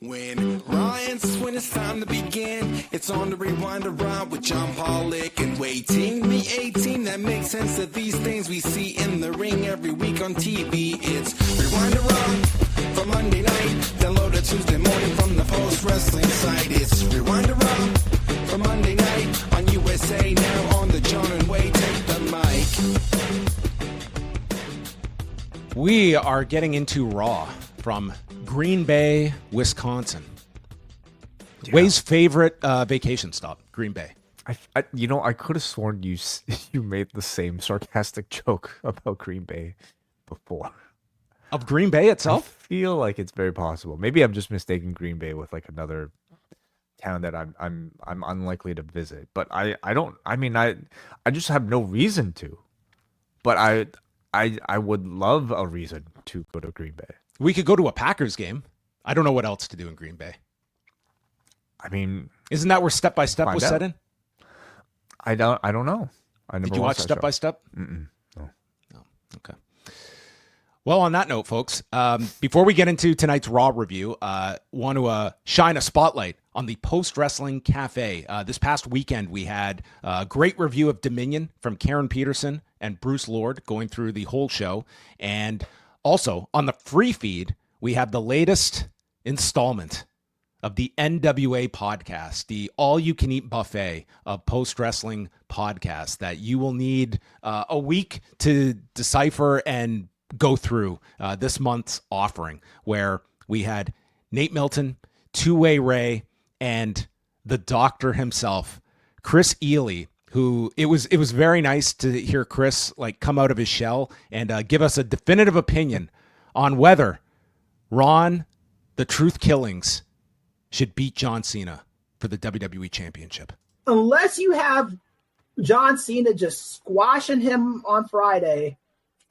When when it's time to begin, it's on the Rewind-A with Jon Pollock and Wai Ting. The 18 that makes sense of these things we see in the ring every week on TV. It's Rewind-A for Monday night. Download it Tuesday morning from the Post Wrestling site. It's Rewind-A for Monday night on USA Now on the Jon and Wai Take the Mic. We are getting into Raw from Green Bay, Wisconsin. Yeah. Wai's favorite vacation stop, Green Bay. I could have sworn you made the same sarcastic joke about Green Bay before. Of Green Bay itself? I feel like it's very possible. Maybe I'm just mistaking Green Bay with like another town that I'm unlikely to visit. But I just have no reason to. But I would love a reason to go to Green Bay. We could go to a Packers game. I don't know what else to do in Green Bay. I mean, isn't that where Step by Step was set in? I don't know. Did you watch Step by Step? No. Oh, okay. Well, on that note, folks, before we get into tonight's Raw review, want to shine a spotlight on the Post Wrestling Café. This past weekend, we had a great review of Dominion from Karen Peterson and Bruce Lord going through the whole show. And also, on the free feed, we have the latest installment of the NWA podcast, the all-you-can-eat buffet of post-wrestling podcasts that you will need a week to decipher and go through this month's offering, where we had Nate Milton, Two-Way Ray, and the Doctor himself, Chris Ely, who it was very nice to hear Chris like come out of his shell and give us a definitive opinion on whether Ron, the Truth Killings, should beat John Cena for the WWE Championship. Unless you have John Cena just squashing him on Friday,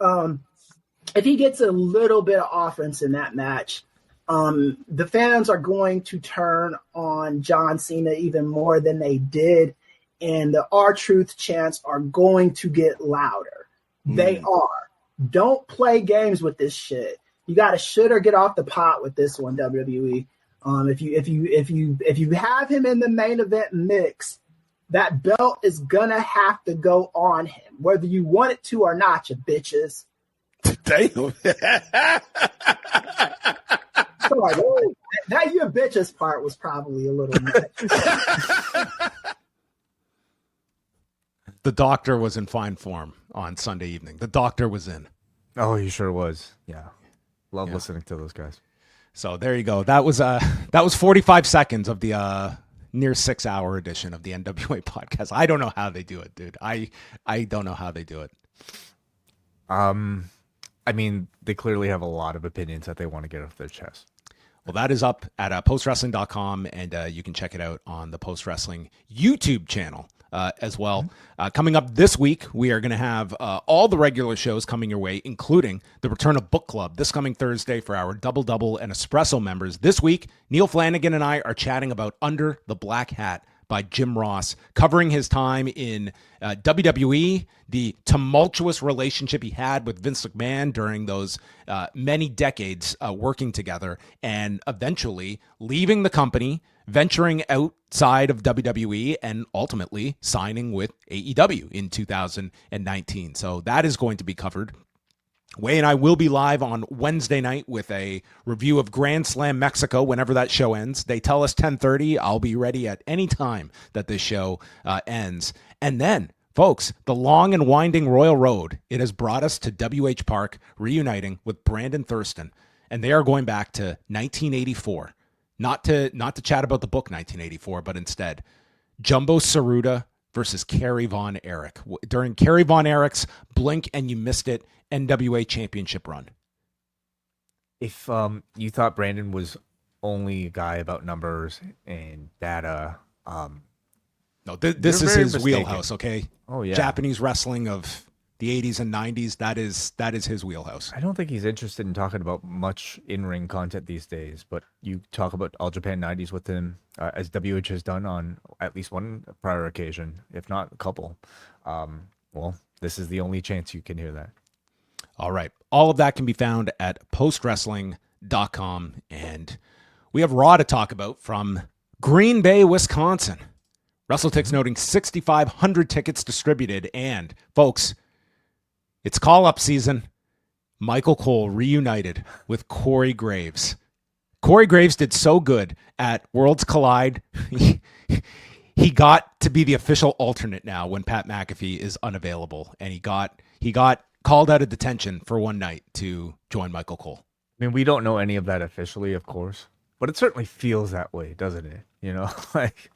if he gets a little bit of offense in that match, the fans are going to turn on John Cena even more than they did, and the R-Truth chants are going to get louder. They are. Don't play games with this shit. You got to shoot or get off the pot with this one, WWE. If you have him in the main event mix, that belt is gonna have to go on him, whether you want it to or not, you bitches. Damn. Sorry, that your bitches part was probably a little much. The Doctor was in fine form on Sunday evening. The Doctor was in. Oh, he sure was. Yeah. Love listening to those guys. So there you go. That was 45 seconds of the near 6-hour edition of the NWA podcast. I don't know how they do it, dude. I don't know how they do it. I mean, they clearly have a lot of opinions that they want to get off their chest. Well, that is up at postwrestling.com, and you can check it out on the Post Wrestling YouTube channel as well. Coming up this week, we are going to have all the regular shows coming your way, including the return of Book Club this coming Thursday for our Double and Espresso members. This week, Neil Flanagan and I are chatting about Under the Black Hat by Jim Ross, covering his time in WWE, the tumultuous relationship he had with Vince McMahon during those many decades working together, and eventually leaving the company, venturing outside of WWE, and ultimately signing with AEW in 2019. So that is going to be covered. Wai and I will be live on Wednesday night with a review of Grand Slam Mexico whenever that show ends. They tell us 10:30. I'll be ready at any time that this show ends. And then, folks, the long and winding Royal Road, it has brought us to WH Park, reuniting with Brandon Thurston. And they are going back to 1984. Not to chat about the book 1984, but instead, Jumbo Tsuruta versus Kerry Von Erich. During Kerry Von Erich's Blink and You Missed It NWA Championship run. If you thought Brandon was only a guy about numbers and data, no, this is his wheelhouse, okay? Oh, yeah. Japanese wrestling of the 80s and 90s, that is his wheelhouse. I don't think he's interested in talking about much in-ring content these days, but you talk about All Japan 90s with him, as WH has done on at least one prior occasion, if not a couple. Well, this is the only chance you can hear that. All right. All of that can be found at postwrestling.com, and We have Raw to talk about from Green Bay, Wisconsin. WrestleTix noting 6,500 tickets distributed. And, folks, it's call-up season. Michael Cole reunited with Corey Graves. Corey Graves did so good at Worlds Collide. He got to be the official alternate now when Pat McAfee is unavailable. And he got called out of detention for one night to join Michael Cole. I mean, we don't know any of that officially, of course, but it certainly feels that way, doesn't it? You know, like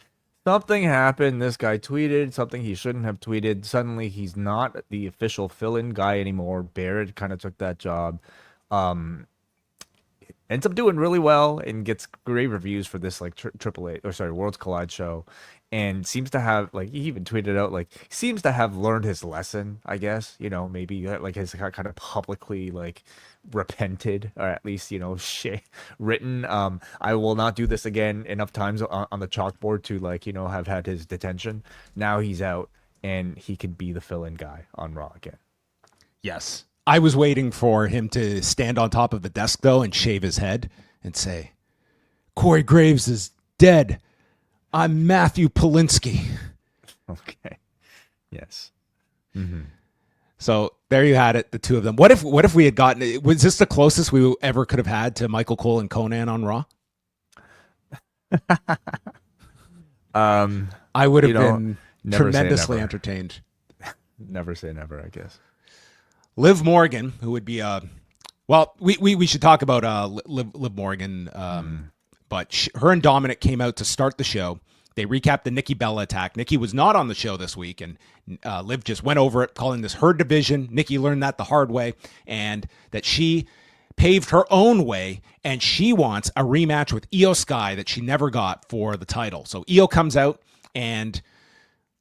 something happened. This guy tweeted something he shouldn't have tweeted. Suddenly he's not the official fill-in guy anymore. Barrett kind of took that job. Ends up doing really well and gets great reviews for this like Worlds Collide show, and seems to have, like, he even tweeted out, like, seems to have learned his lesson, I guess, you know, maybe like has kind of publicly like repented, or at least, you know, written, I will not do this again enough times on the chalkboard to, like, you know, have had his detention. Now he's out and he can be the fill-in guy on Raw again. Yes. I was waiting for him to stand on top of the desk, though, and shave his head and say, Corey Graves is dead. I'm Matthew Polinsky. Okay. Yes. Mm-hmm. So there you had it, the two of them. What if we had gotten, was this the closest we ever could have had to Michael Cole and Conan on Raw? I would have been tremendously entertained. Never say never, I guess. Liv Morgan, who would be we should talk about Liv Morgan, but her and Dominic came out to start the show. They recapped the Nikki Bella attack. Nikki was not on the show this week, and Liv just went over it, calling this her division. Nikki learned that the hard way, and that she paved her own way, and she wants a rematch with Io Sky that she never got for the title. So Io comes out, and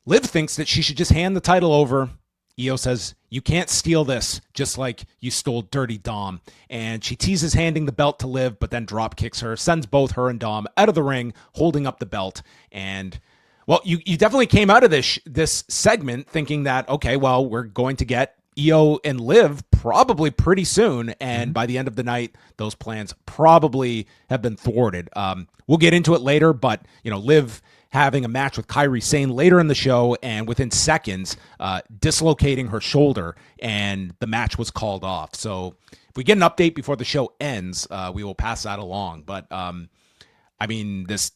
Liv thinks that she should just hand the title over. Io says, you can't steal this, just like you stole Dirty Dom. And she teases handing the belt to Liv, but then drop kicks her, sends both her and Dom out of the ring, holding up the belt. And, well, you definitely came out of this segment thinking that, okay, well, we're going to get Io and Liv probably pretty soon. And by the end of the night, those plans probably have been thwarted. We'll get into it later, but, you know, Liv having a match with Kairi Sane later in the show, and within seconds, dislocating her shoulder, and the match was called off. So if we get an update before the show ends, we will pass that along. But, I mean, this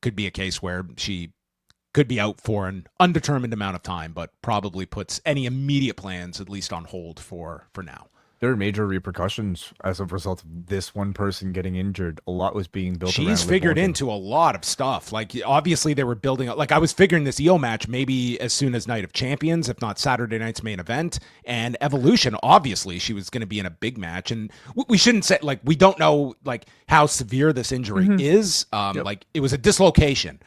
could be a case where she could be out for an undetermined amount of time, but probably puts any immediate plans at least on hold for now. There are major repercussions as a result of this one person getting injured. A lot was being built around. She's figured into a lot of stuff. Like, obviously they were building up. Like, I was figuring this Io match maybe as soon as Night of Champions, if not Saturday night's main event. And Evolution, obviously she was going to be in a big match. And we shouldn't say, like, we don't know, like, how severe this injury is. Like, it was a dislocation.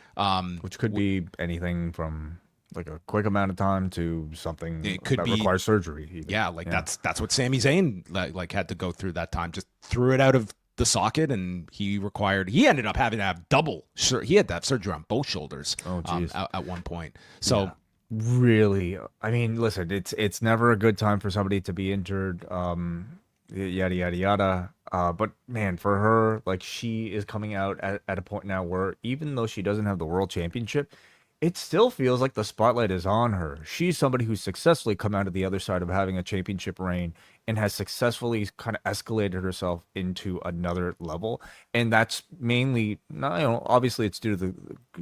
Which could be anything from like a quick amount of time to something it could that requires surgery. Even. Yeah, like that's what Sami Zayn like had to go through that time. Just threw it out of the socket, and he ended up having to have he had to have surgery on both shoulders at one point. So yeah. Really, I mean, listen, it's never a good time for somebody to be injured. Yada yada yada. But man, for her, like, she is coming out at a point now where even though she doesn't have the world championship, it still feels like the spotlight is on her. She's somebody who's successfully come out of the other side of having a championship reign and has successfully kind of escalated herself into another level. And that's mainly, obviously it's due to the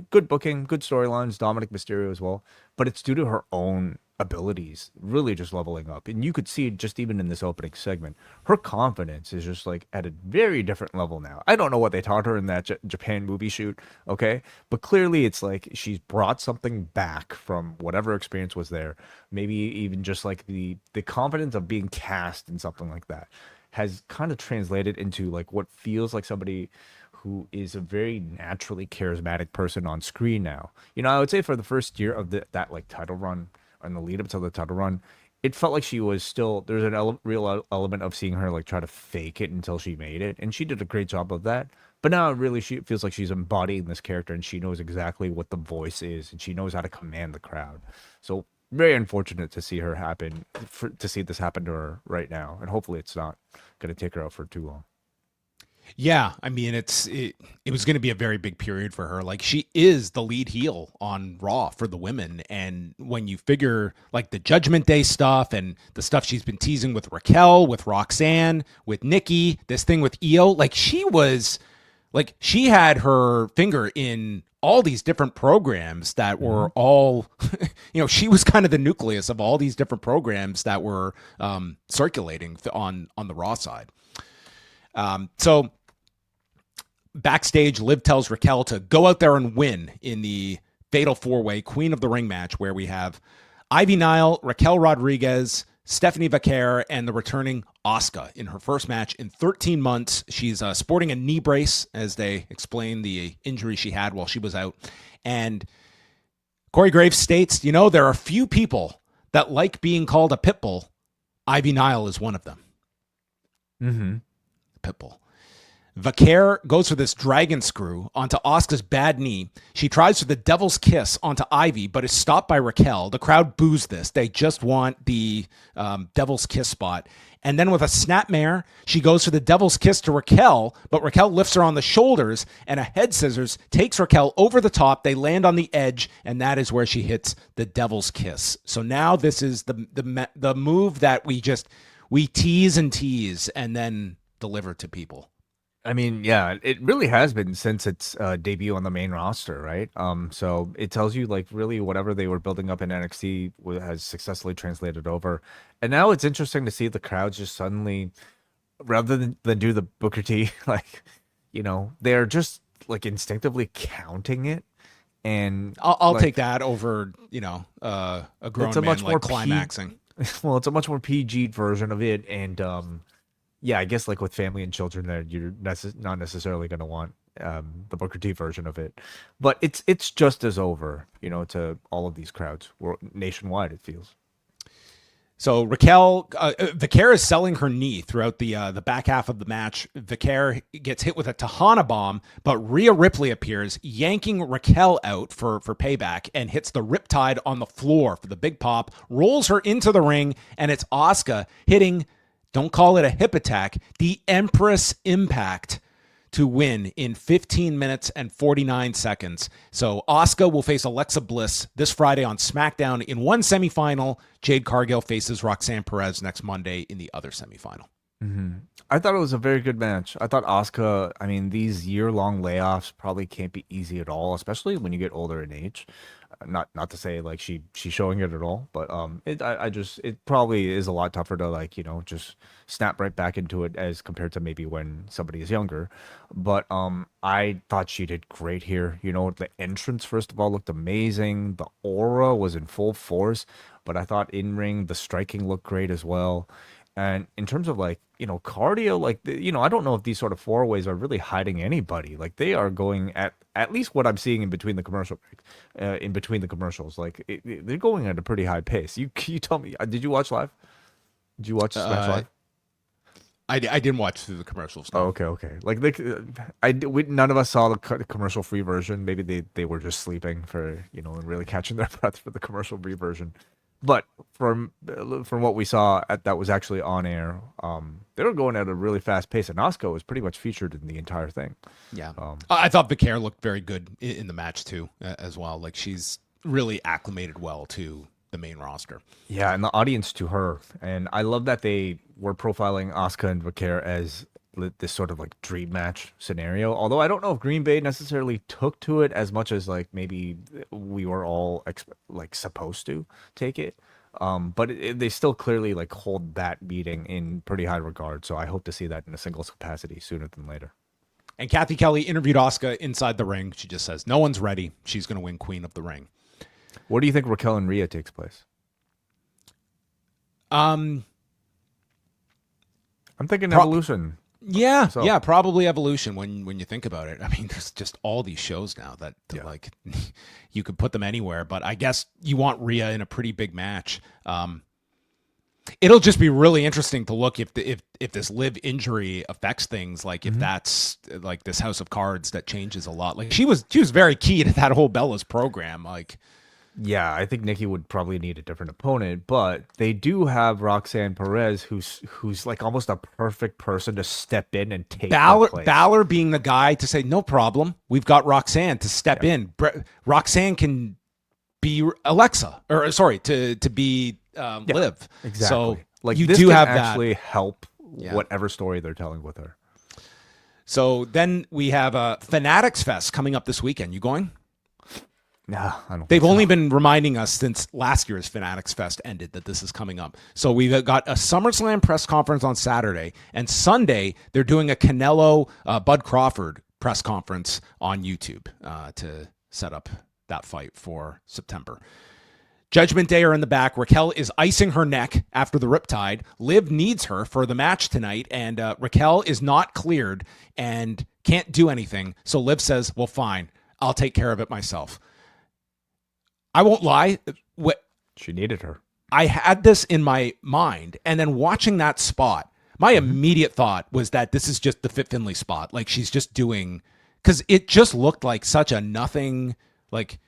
good booking, good storylines, Dominic Mysterio as well, but it's due to her own abilities really just leveling up. And you could see just even in this opening segment, her confidence is just like at a very different level now. I don't know what they taught her in that Japan movie shoot, okay? But clearly it's like she's brought something back from whatever experience was there. Maybe even just like the confidence of being cast in something like that has kind of translated into like what feels like somebody who is a very naturally charismatic person on screen now. You know, I would say for the first year of that like title run, and the lead up to the title run, it felt like she was still, there's an real element of seeing her like try to fake it until she made it, and she did a great job of that. But now really she feels like she's embodying this character, and she knows exactly what the voice is, and she knows how to command the crowd. So very unfortunate to see to see this happen to her right now, and hopefully it's not going to take her out for too long. Yeah, I mean, it was going to be a very big period for her. Like, she is the lead heel on Raw for the women, and when you figure like the Judgment Day stuff and the stuff she's been teasing with Raquel, with Roxanne, with Nikki, this thing with Io, like she had her finger in all these different programs that were all, she was kind of the nucleus of all these different programs that were circulating on the Raw side. So backstage, Liv tells Raquel to go out there and win in the Fatal 4-Way Queen of the Ring match, where we have Ivy Nile, Raquel Rodriguez, Stephanie Vaquer, and the returning Asuka in her first match in 13 months. She's sporting a knee brace, as they explain the injury she had while she was out. And Corey Graves states, there are few people that like being called a pit bull. Ivy Nile is one of them. Mm-hmm. Pitbull. Vaquer goes for this dragon screw onto Asuka's bad knee. She tries for the devil's kiss onto Ivy, but is stopped by Raquel. The crowd boos this. They just want the devil's kiss spot. And then with a snapmare, she goes for the devil's kiss to Raquel, but Raquel lifts her on the shoulders, and a head scissors takes Raquel over the top. They land on the edge, and that is where she hits the devil's kiss. So now this is the move that we tease and then deliver to people. I mean, yeah, it really has been since its debut on the main roster, right? So it tells you like really whatever they were building up in NXT has successfully translated over, and now it's interesting to see the crowds just suddenly, rather than do the Booker T, like, they're just like instinctively counting it, and I'll take that over, a grown man much like more climaxing. Well, it's a much more PG version of it, and yeah, I guess like with family and children, that you're not necessarily going to want the Booker T version of it, but it's just as over, to all of these crowds nationwide. It feels. So Raquel, Vaquer is selling her knee throughout the back half of the match. Vaquer gets hit with a Tahana bomb, but Rhea Ripley appears, yanking Raquel out for payback, and hits the Riptide on the floor for the big pop, rolls her into the ring, and it's Asuka hitting, don't call it a hip attack, the Empress Impact to win in 15 minutes and 49 seconds. So Asuka will face Alexa Bliss this Friday on SmackDown in one semifinal. Jade Cargill faces Roxanne Perez next Monday in the other semifinal. Mm-hmm. I thought it was a very good match. I thought Asuka, I mean, these year-long layoffs probably can't be easy at all, especially when you get older in age. Not to say like she's showing it at all, but it probably is a lot tougher to like, just snap right back into it as compared to maybe when somebody is younger. But I thought she did great here. The entrance, first of all, looked amazing. The aura was in full force, but I thought in ring the striking looked great as well. And in terms of like, cardio, like, I don't know if these sort of four-ways are really hiding anybody. Like they are going at least what I'm seeing in between the commercials, like they're going at a pretty high pace. You tell me, did you watch live? Did you watch Smash Live? I didn't watch through the commercials. No. Oh, okay. Like none of us saw the commercial-free version. Maybe they were just sleeping for, and really catching their breath for the commercial-free version. But from what we saw that was actually on air, they were going at a really fast pace, and Asuka was pretty much featured in the entire thing. Yeah, I thought Vaquer looked very good in the match too, as well. Like she's really acclimated well to the main roster. Yeah, and the audience to her, and I love that they were profiling Asuka and Vaquer as this sort of like dream match scenario. Although I don't know if Green Bay necessarily took to it as much as like maybe we were all supposed to take it. But they still clearly like hold that meeting in pretty high regard. So I hope to see that in a singles capacity sooner than later. And Kathy Kelly interviewed Asuka inside the ring. She just says, no one's ready. She's going to win Queen of the Ring. Where do you think Raquel and Rhea takes place? I'm thinking Evolution. Yeah, yeah, probably Evolution when you think about it. I mean, there's just all these shows now that like you could put them anywhere, but I guess you want Rhea in a pretty big match. It'll just be really interesting to look if this Liv injury affects things, like if that's like this House of Cards that changes a lot. Like she was very key to that whole Bella's program. Like Yeah, I think Nikki would probably need a different opponent, but they do have Roxanne Perez, who's like almost a perfect person to step in and take her place. Balor being the guy to say, no problem, we've got Roxanne to step in. Roxanne can be Alexa, or sorry, to be Liv. Exactly. So like you this do can have actually that. help whatever story they're telling with her. So then we have a Fanatics Fest coming up this weekend. You going? Nah, I don't. They've only been reminding us since last year's Fanatics Fest ended that this is coming up. So we've got a SummerSlam press conference on Saturday, and Sunday they're doing a Canelo Bud Crawford press conference on YouTube to set up that fight for September. Judgment Day are in the back. Raquel is icing her neck after the riptide. Liv needs her for the match tonight, and Raquel is not cleared and can't do anything. So Liv says, well, fine, I'll take care of it myself. I won't lie. She needed her. I had this in my mind, and then watching that spot, my immediate thought was that this is just the Fit Finlay spot. Like she's just doing, because it just looked like such a nothing like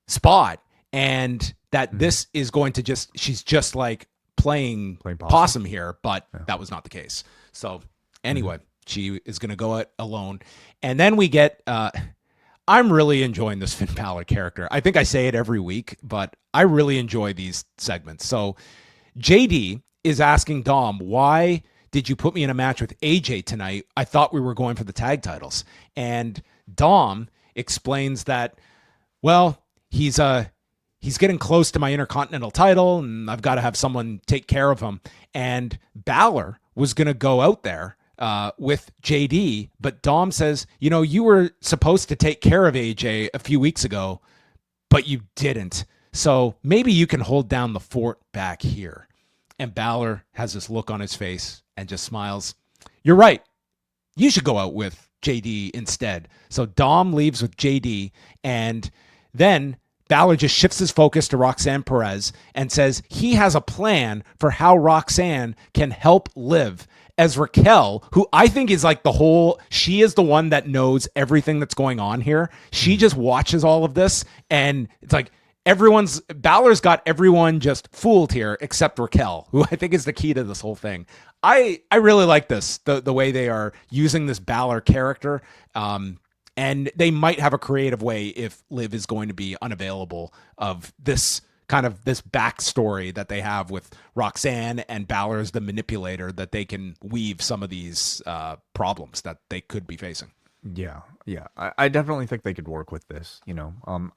spot, and that this is going to she's just like playing possum here, but that was not the case. So anyway, she is going to go it alone, and then we get. I'm really enjoying this Finn Balor character. I think I say it every week, but I really enjoy these segments. So JD is asking Dom, why did you put me in a match with AJ tonight? I thought we were going for the tag titles. And Dom explains that, well, he's getting close to my Intercontinental title, and I've got to have someone take care of him. And Balor was going to go out there with JD, but Dom says, you were supposed to take care of AJ a few weeks ago, but you didn't. So maybe you can hold down the fort back here. And Balor has this look on his face and just smiles. You're right. You should go out with JD instead. So Dom leaves with JD, and then Balor just shifts his focus to Roxanne Perez and says he has a plan for how Roxanne can help Liv, as Raquel, who I think is like she is the one that knows everything that's going on here. She just watches all of this, and it's like Balor's got everyone just fooled here except Raquel, who I think is the key to this whole thing. I really like this, the way they are using this Balor character. And they might have a creative way if Liv is going to be unavailable of this kind of this backstory that they have with Roxanne, and Balor is the manipulator, that they can weave some of these problems that they could be facing. Yeah. I definitely think they could work with this.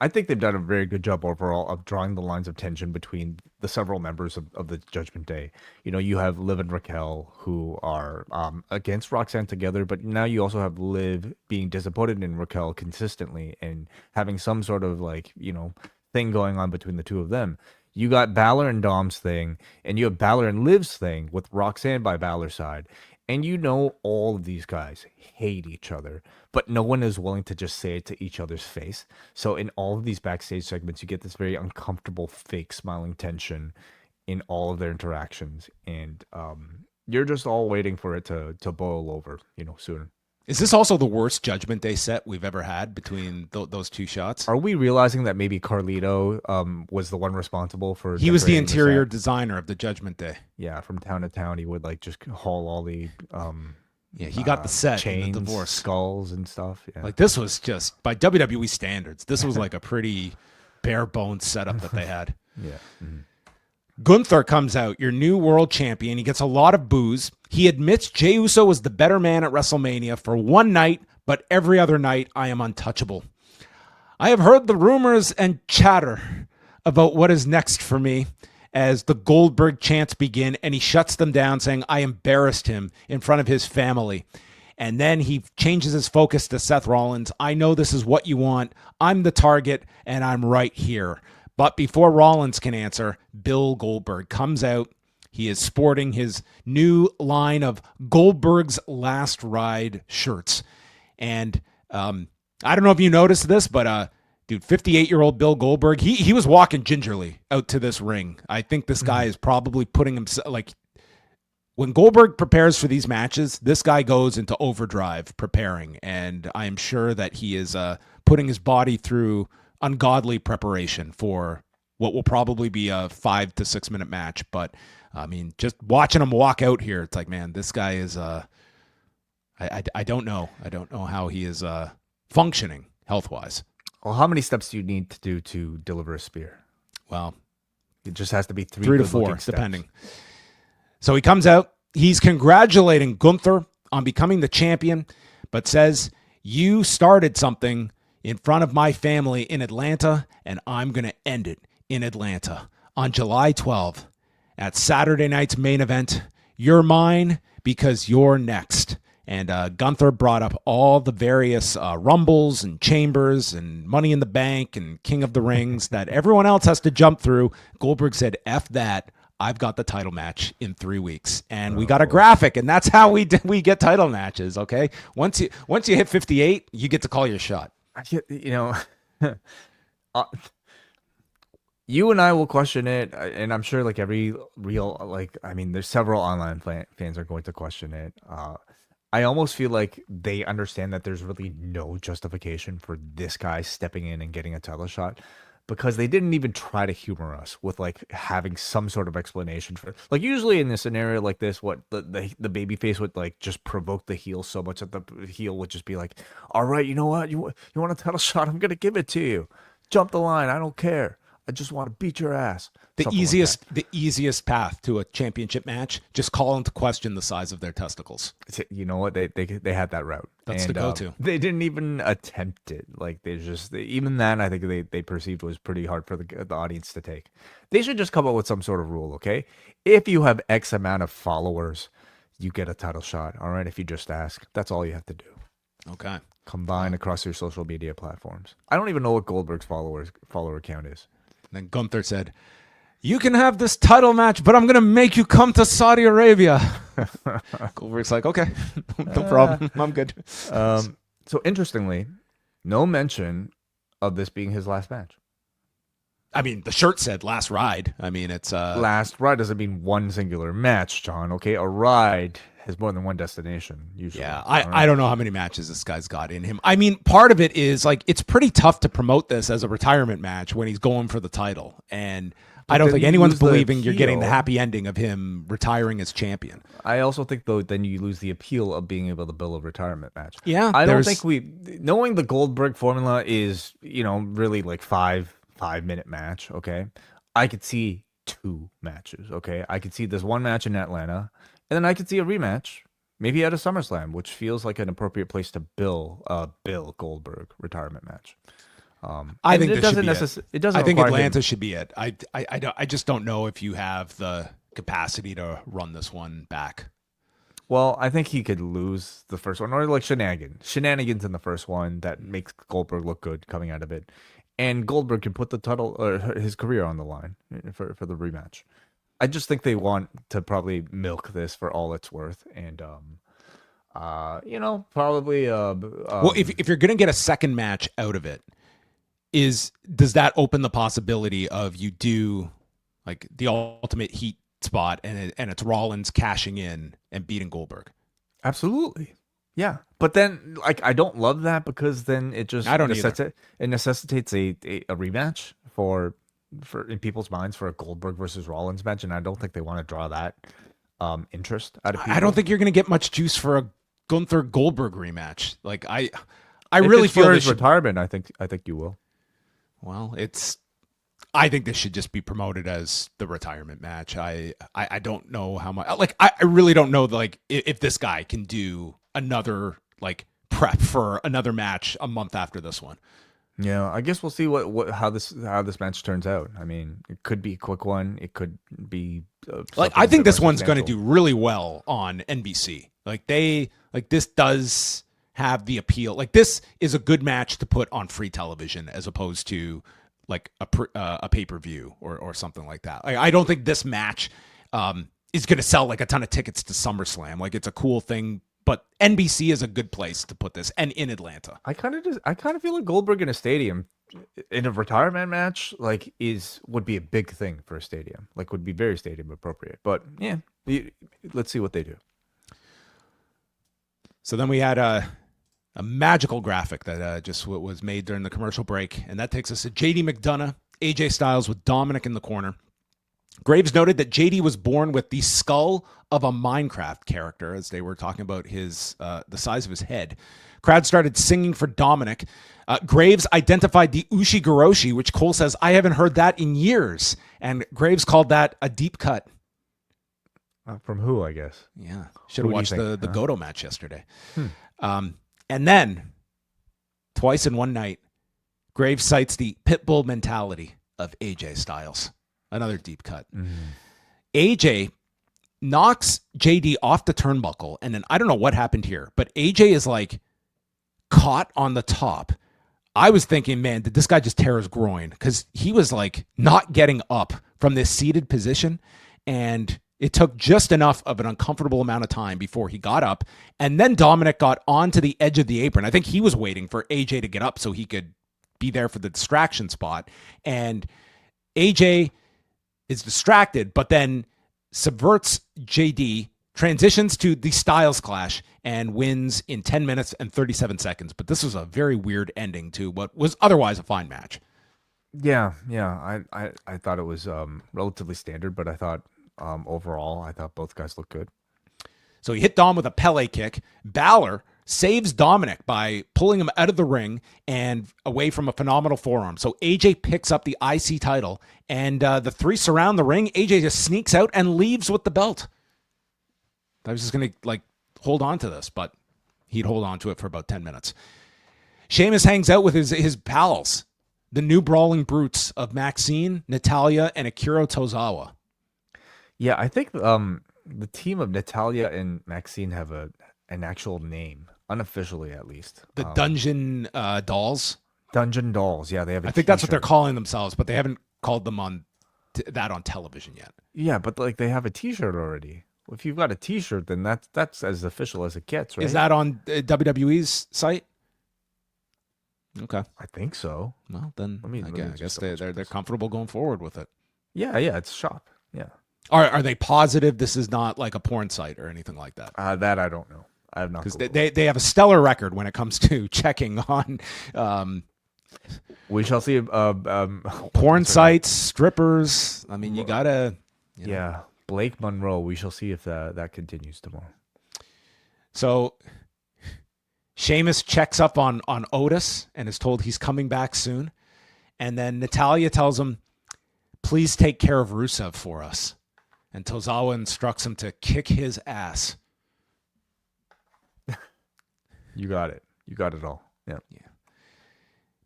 I think they've done a very good job overall of drawing the lines of tension between the several members of the Judgment Day. You have Liv and Raquel, who are against Roxanne together, but now you also have Liv being disappointed in Raquel consistently and having some sort of thing going on between the two of them. You got Balor and Dom's thing, and you have Balor and Liv's thing with Roxanne by Balor's side. And all of these guys hate each other, but no one is willing to just say it to each other's face. So in all of these backstage segments, you get this very uncomfortable, fake smiling tension in all of their interactions. And you're just all waiting for it to boil over, soon. Is this also the worst Judgment Day set we've ever had between those two shots? Are we realizing that maybe Carlito was the one responsible for... He was the interior designer of the Judgment Day. Yeah, from town to town, he would just haul all the... he got the set, chains, in the divorce, skulls and stuff. Yeah. Like this was just, by WWE standards, this was like a pretty bare bones setup that they had. Yeah. Mm-hmm. Gunther comes out, your new world champion. He gets a lot of boos. He admits Jey Uso was the better man at WrestleMania for one night, but every other night I am untouchable. I have heard the rumors and chatter about what is next for me as the Goldberg chants begin, and he shuts them down, saying I embarrassed him in front of his family. And then he changes his focus to Seth Rollins. I know this is what you want. I'm the target, and I'm right here. But before Rollins can answer, Bill Goldberg comes out. He is sporting his new line of Goldberg's Last Ride shirts. And I don't know if you noticed this, but 58-year-old Bill Goldberg, he was walking gingerly out to this ring. I think this guy is probably putting himself, when Goldberg prepares for these matches, this guy goes into overdrive preparing. And I am sure that he is putting his body through ungodly preparation for what will probably be a 5 to 6 minute match. But I mean, just watching him walk out here, it's like, man, this guy is. I don't know. I don't know how he is functioning health wise. Well, how many steps do you need to do to deliver a spear? Well, it just has to be 3 to 4, steps. depending. So he comes out. He's congratulating Gunther on becoming the champion, but says, "You started something in front of my family in Atlanta, and I'm going to end it in Atlanta on July 12th at Saturday night's main event. You're mine because you're next." And Gunther brought up all the various Rumbles and Chambers and Money in the Bank and King of the Rings that everyone else has to jump through. Goldberg said, "F that. I've got the title match in 3 weeks." And we got a graphic, and that's how we get title matches, okay? Once you hit 58, you get to call your shot. You know, you and I will question it, and I'm sure like every real, like, I mean, there's several online fans are going to question it. I almost feel like they understand that there's really no justification for this guy stepping in and getting a title shot, because they didn't even try to humor us with like having some sort of explanation for, like, usually in a scenario like this, what the babyface would like just provoke the heel so much that the heel would just be like, "All right, you know what, you want a title shot, I'm gonna give it to you, jump the line, I don't care, I just want to beat your ass." The easiest path to a championship match, just call into question the size of their testicles. You know what, they had that route. That's the go-to. They didn't even attempt it. Like, even that, I think they perceived was pretty hard for the audience to take. They should just come up with some sort of rule, okay? If you have X amount of followers, you get a title shot. All right, if you just ask, that's all you have to do. Okay. Combine across your social media platforms. I don't even know what Goldberg's follower count is. Then Gunther said, "You can have this title match, but I'm going to make you come to Saudi Arabia." Goldberg's like, "Okay, no problem. I'm good." So interestingly, no mention of this being his last match. I mean, the shirt said last ride. I mean, it's last ride doesn't mean one singular match, John. Okay, a ride has more than one destination usually. Yeah, I don't know how many matches this guy's got in him. I mean, part of it is like it's pretty tough to promote this as a retirement match when he's going for the title, and I don't think anyone's believing you're getting the happy ending of him retiring as champion. I also think, though, then you lose the appeal of being able to build a retirement match. Yeah, I don't think knowing the Goldberg formula is, really like 5-minute match. Okay, I could see 2 matches. Okay, I could see this one match in Atlanta, and then I could see a rematch, maybe at a SummerSlam, which feels like an appropriate place to bill Bill Goldberg retirement match. I think it doesn't. It doesn't. I think Atlanta should be it. I just don't know if you have the capacity to run this one back. Well, I think he could lose the first one, or like shenanigans in the first one that makes Goldberg look good coming out of it, and Goldberg can put the title or his career on the line for the rematch. I just think they want to probably milk this for all it's worth, and probably. Well, if you're gonna get a second match out of it, does that open the possibility of you do like the ultimate heat spot and it's Rollins cashing in and beating Goldberg? Absolutely. Yeah. But then like I don't love that, because then it just necessitates a rematch for in people's minds for a Goldberg versus Rollins match, and I don't think they want to draw that interest out of people. I don't think you're going to get much juice for a Gunther Goldberg rematch. Like I really feel for his retirement, I think you will. Well, I think this should just be promoted as the retirement match. I don't know how much. Like, I really don't know. Like, if this guy can do another like prep for another match a month after this one. Yeah, I guess we'll see how this match turns out. I mean, it could be a quick one. It could be like I think this one's going to do really well on NBC. Like this does have the appeal. Like this is a good match to put on free television as opposed to like a pay-per-view or something like that. I don't think this match is going to sell like a ton of tickets to SummerSlam. Like it's a cool thing, but NBC is a good place to put this, and in Atlanta. I kind of feel like Goldberg in a stadium in a retirement match like would be a big thing for a stadium. Like would be very stadium appropriate. But yeah, let's see what they do. So then we had a magical graphic that just was made during the commercial break, and that takes us to JD McDonough AJ Styles with Dominic in the corner. Graves noted that JD was born with the skull of a Minecraft character, as they were talking about his the size of his head. Crowd started singing for Dominic. Graves identified the Ushigoroshi, which Cole says, I haven't heard that in years. And Graves called that a deep cut. From who, I guess? Yeah. Should have watched the Goto match yesterday. And then, twice in one night, Graves cites the Pitbull mentality of AJ Styles. Another deep cut. AJ knocks JD off the turnbuckle, and then I don't know what happened here, but AJ is like caught on the top. I was thinking, man, did this guy just tear his groin? Because he was like not getting up from this seated position, and it took just enough of an uncomfortable amount of time before he got up, and then Dominic got onto the edge of the apron. I think he was waiting for AJ to get up so he could be there for the distraction spot, and AJ is distracted, but then subverts JD, transitions to the Styles Clash, and wins in 10 minutes and 37 seconds. But this was a very weird ending to what was otherwise a fine match. Yeah. I thought it was relatively standard, but I thought overall, I thought both guys looked good. So he hit Dom with a Pele kick. Balor saves Dominic by pulling him out of the ring and away from a phenomenal forearm. So AJ picks up the IC title, and the three surround the ring. AJ just sneaks out and leaves with the belt. I was just going to hold on to this, but he'd hold on to it for about 10 minutes. Sheamus hangs out with his pals, the new brawling brutes of Maxine, Natalya, and Akira Tozawa. Yeah, I think the team of Natalya and Maxine have an actual name. Unofficially, at least. The Dungeon Dolls? Dungeon Dolls, yeah. They have. I think that's what they're calling themselves, but they haven't called them on television yet. Yeah, but they have a T-shirt already. If you've got a T-shirt, then that's as official as it gets, right? Is that on WWE's site? Okay, I think so. Well, then I guess they're comfortable going forward with it. Yeah, it's shop. Yeah. Are they positive this is not like a porn site or anything like that? That I don't know. I have not, because they have a stellar record when it comes to checking on. We shall see. Porn sites, strippers. I mean, you gotta. Yeah, Blake Monroe. We shall see if that continues tomorrow. So, Sheamus checks up on Otis and is told he's coming back soon, and then Natalya tells him, "Please take care of Rusev for us," and Tozawa instructs him to kick his ass. You got it. You got it all. Yeah.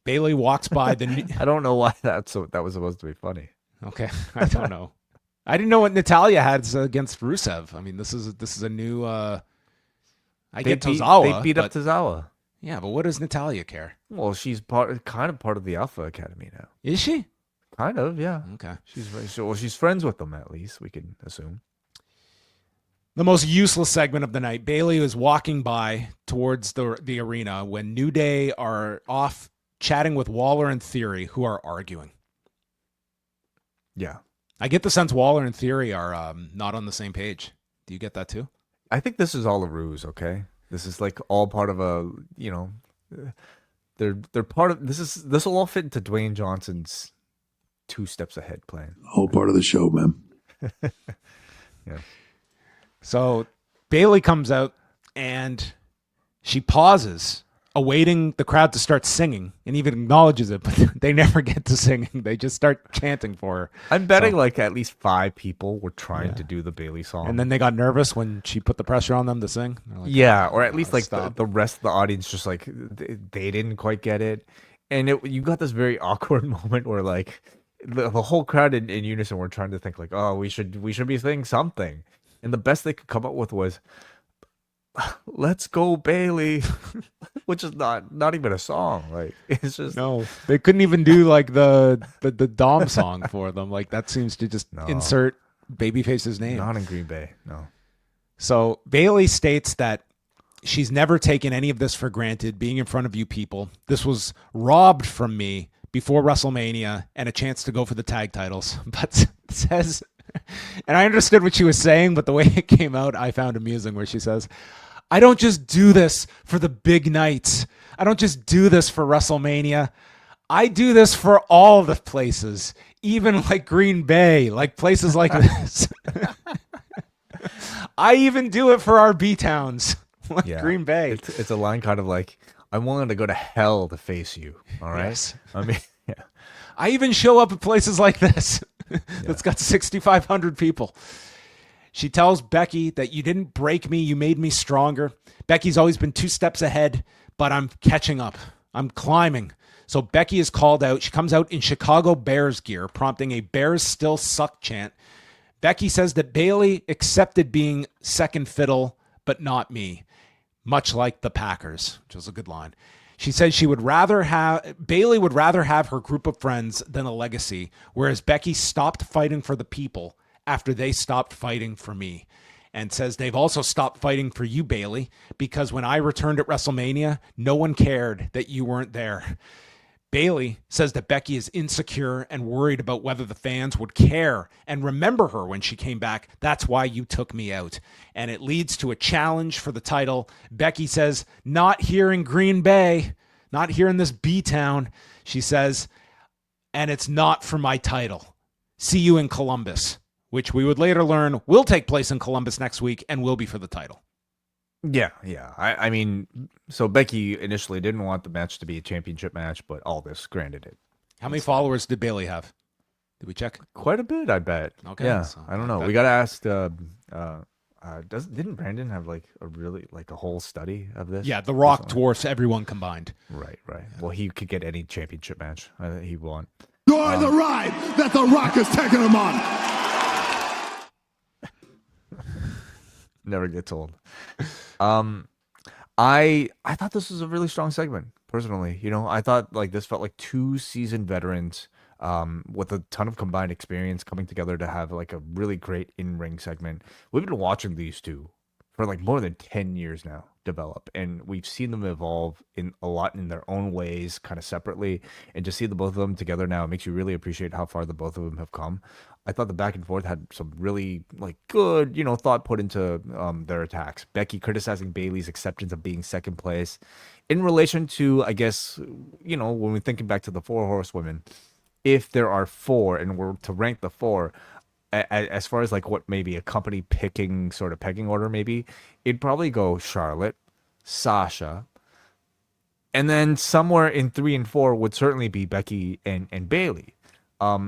Bayley walks by the. I don't know why that was supposed to be funny. Okay, I don't know. I didn't know what Natalya had against Rusev. I mean, this is a new. Get Tozawa. They beat up Tozawa. Yeah, but what does Natalya care? Well, she's part of the Alpha Academy now. Is she? Kind of, yeah. Okay. She's friends with them, at least we can assume. The most useless segment of the night. Bayley was walking by towards the arena when New Day are off chatting with Waller and Theory, who are arguing. Yeah. I get the sense Waller and Theory are not on the same page. Do you get that too? I think this is all a ruse, okay? This is all part of a, they're part of, this will all fit into Dwayne Johnson's 2 steps ahead plan. Whole part of the show, man. Yeah. So Bayley comes out and she pauses, awaiting the crowd to start singing, and even acknowledges it, but they never get to singing. They just start chanting for her. I'm betting at least 5 people were trying to do the Bayley song. And then they got nervous when she put the pressure on them to sing. Or at least the rest of the audience just they didn't quite get it. And you got this very awkward moment where the whole crowd in unison were trying to think we should be singing something. And the best they could come up with was, "Let's go, Bayley," which is not even a song. It's just no. They couldn't even do the Dom song for them. That seems to just insert Babyface's name. Not in Green Bay, no. So Bayley states that she's never taken any of this for granted. Being in front of you people, this was robbed from me before WrestleMania and a chance to go for the tag titles. But says. And I understood what she was saying, but the way it came out, I found amusing, where she says, "I don't just do this for the big nights. I don't just do this for WrestleMania. I do this for all the places, even like Green Bay, like places like this. I even do it for our B towns, like Green Bay. It's a line kind of like, I'm willing to go to hell to face you. All right. Yes. I mean, yeah. I even show up at places like this that's got 6,500 people. She tells Becky that you didn't break me. You made me stronger. Becky's always been 2 steps ahead, but I'm catching up. I'm climbing. So Becky is called out. She comes out in Chicago Bears gear, prompting a Bears still suck chant. Becky says that Bayley accepted being second fiddle, but not me, much like the Packers, which was a good line. She says Bayley would rather have her group of friends than a legacy, whereas Becky stopped fighting for the people after they stopped fighting for me. And says they've also stopped fighting for you, Bayley, because when I returned at WrestleMania, no one cared that you weren't there. Bayley says that Becky is insecure and worried about whether the fans would care and remember her when she came back. That's why you took me out. And it leads to a challenge for the title. Becky says, not here in Green Bay, not here in this B-town. She says, and it's not for my title. See you in Columbus, which we would later learn will take place in Columbus next week and will be for the title. Yeah. I mean, so Becky initially didn't want the match to be a championship match, but Aldis granted it. How many followers did Bayley have? Did we check? Quite a bit, I bet. Okay. Yeah, So I don't know. We got to ask. Didn't Brandon have like a whole study of this? Yeah, The Rock dwarfs everyone combined. Right. Well, he could get any championship match he won. Join the ride that The Rock is taking him on. Never gets old. I thought this was a really strong segment, personally. You know, I thought like this felt like 2 seasoned veterans with a ton of combined experience coming together to have like a really great in-ring segment. We've been watching these two for like more than 10 years now develop, and we've seen them evolve in a lot in their own ways, kind of separately, and to see the both of them together now, it makes you really appreciate how far the both of them have come. I thought the back and forth had some really like good, thought put into their attacks. Becky criticizing Bayley's acceptance of being second place in relation to, I guess, when we're thinking back to the 4 horsewomen, if there are 4 and we're to rank the 4, as far as like what maybe a company picking sort of pecking order, maybe it'd probably go Charlotte, Sasha, and then somewhere in 3 and 4 would certainly be Becky and Bayley.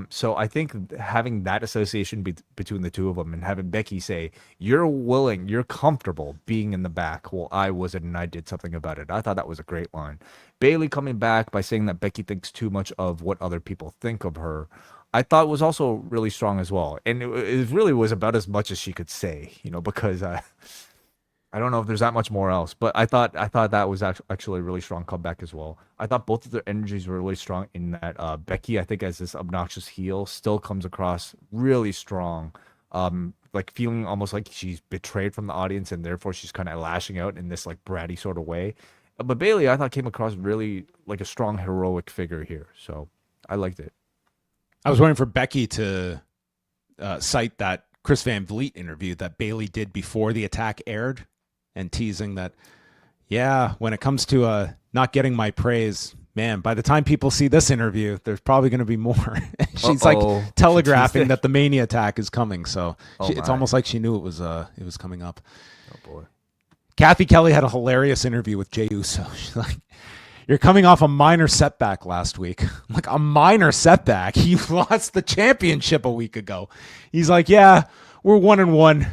So I think having that association between the two of them and having Becky say, you're comfortable being in the back. Well, I wasn't, and I did something about it. I thought that was a great line. Bayley coming back by saying that Becky thinks too much of what other people think of her, I thought was also really strong as well. And it really was about as much as she could say, because I don't know if there's that much more else, but I thought that was actually a really strong comeback as well. I thought both of their energies were really strong in that Becky, I think, as this obnoxious heel, still comes across really strong, like feeling almost like she's betrayed from the audience, and therefore she's kind of lashing out in this like bratty sort of way. But Bayley, I thought, came across really like a strong heroic figure here, so I liked it. I was waiting for Becky to cite that Chris Van Vliet interview that Bayley did before the attack aired, and teasing that, when it comes to not getting my praise, man, by the time people see this interview, there's probably going to be more. She's like telegraphing that the Mania attack is coming. So it's almost like she knew it was coming up. Oh boy. Kathy Kelly had a hilarious interview with Jey Uso. She's like, you're coming off a minor setback last week. I'm like, a minor setback? You lost the championship a week ago. He's like, yeah, we're 1-1.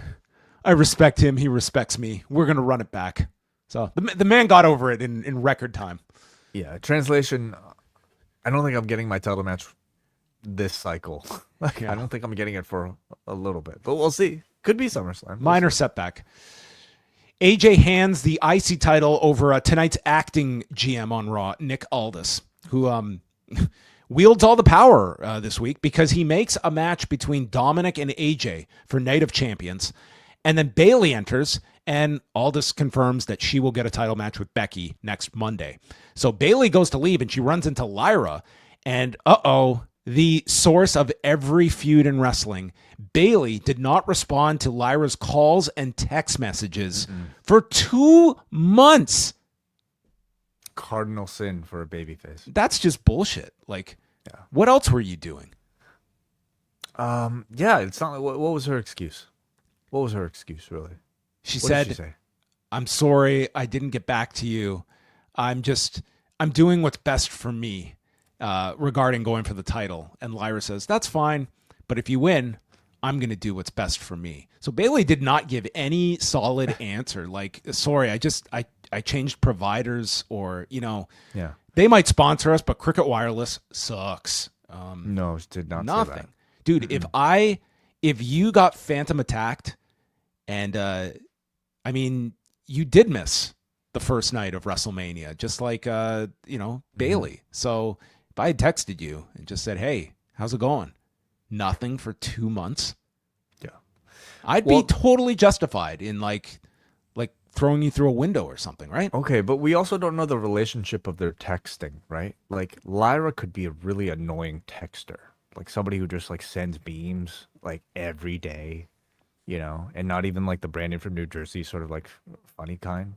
I respect him. He respects me. We're going to run it back. So the man got over it in record time. Yeah. Translation, I don't think I'm getting my title match this cycle. I don't think I'm getting it for a little bit, but we'll see. Could be SummerSlam. Minor setback. AJ hands the IC title over tonight's acting GM on Raw, Nick Aldis, who wields all the power this week because he makes a match between Dominic and AJ for Night of Champions. And then Bayley enters, and Aldis confirms that she will get a title match with Becky next Monday. So Bayley goes to leave, and she runs into Lyra. And the source of every feud in wrestling, Bayley did not respond to Lyra's calls and text messages for 2 months. cardinal sin for a babyface. That's just bullshit. Like, what else were you doing? Yeah, it's not. What was her excuse? What was her excuse, really? She What said, did she say? "I'm sorry, I didn't get back to you. I'm doing what's best for me regarding going for the title." And Lyra says, "That's fine, but if you win, I'm going to do what's best for me." So Bayley did not give any solid answer. Like, sorry, I changed providers, or, they might sponsor us, but Cricket Wireless sucks. No, she did not Nothing. say that. Dude, if you got Phantom attacked, and you did miss the first night of WrestleMania, just like Bayley. So if I had texted you and just said, "Hey, how's it going?" Nothing for 2 months. Yeah. I'd be totally justified in like throwing you through a window or something, right? Okay, but we also don't know the relationship of their texting, right? Like, Lyra could be a really annoying texter. Like, somebody who just, like, sends memes, like, every day, and not even, like, the Brandon from New Jersey sort of, like, funny kind.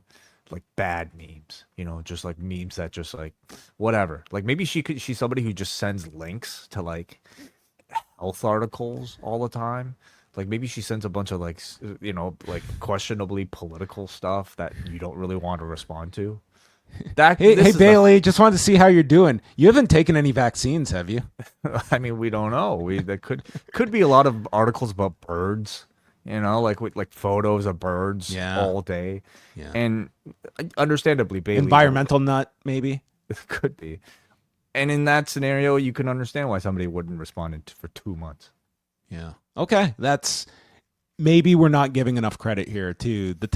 Like, bad memes, just, like, memes that just, like, whatever. Like, maybe she's somebody who just sends links to, like, health articles all the time. Like, maybe she sends a bunch of, like, like, questionably political stuff that you don't really want to respond to. Hey Bayley, just wanted to see how you're doing. You haven't taken any vaccines, have you? I mean, we don't know. There could be a lot of articles about birds, like photos of birds all day. Yeah. And understandably, Bayley, environmental nut, maybe. It could be. And in that scenario, you can understand why somebody wouldn't respond for 2 months. Yeah. Okay. Maybe we're not giving enough credit here to the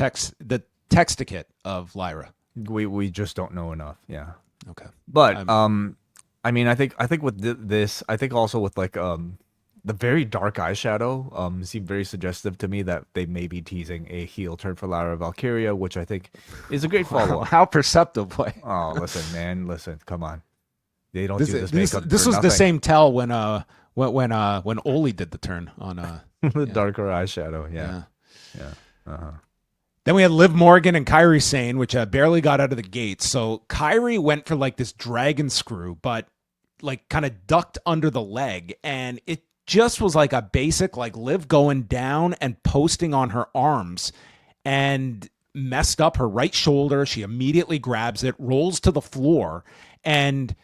texticate of Lyra. We just don't know enough. Yeah. Okay. But I think with this, I think also with like the very dark eyeshadow seemed very suggestive to me that they may be teasing a heel turn for Lyra Valkyria, which I think is a great follow-up. How perceptive, boy. Oh, listen, come on. They don't do this makeup. This was nothing. the same tell when Oli did the turn on the darker eyeshadow. Yeah. Then we had Liv Morgan and Kairi Sane, which barely got out of the gate. So Kairi went for like this dragon screw, but like kind of ducked under the leg, and it just was like a basic like Liv going down and posting on her arms, and messed up her right shoulder. She immediately grabs it, rolls to the floor, and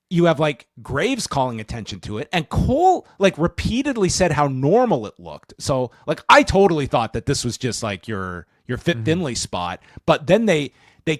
you have like Graves calling attention to it, and Cole like repeatedly said how normal it looked. So like I totally thought that this was just like your Fit Finlay spot, but then they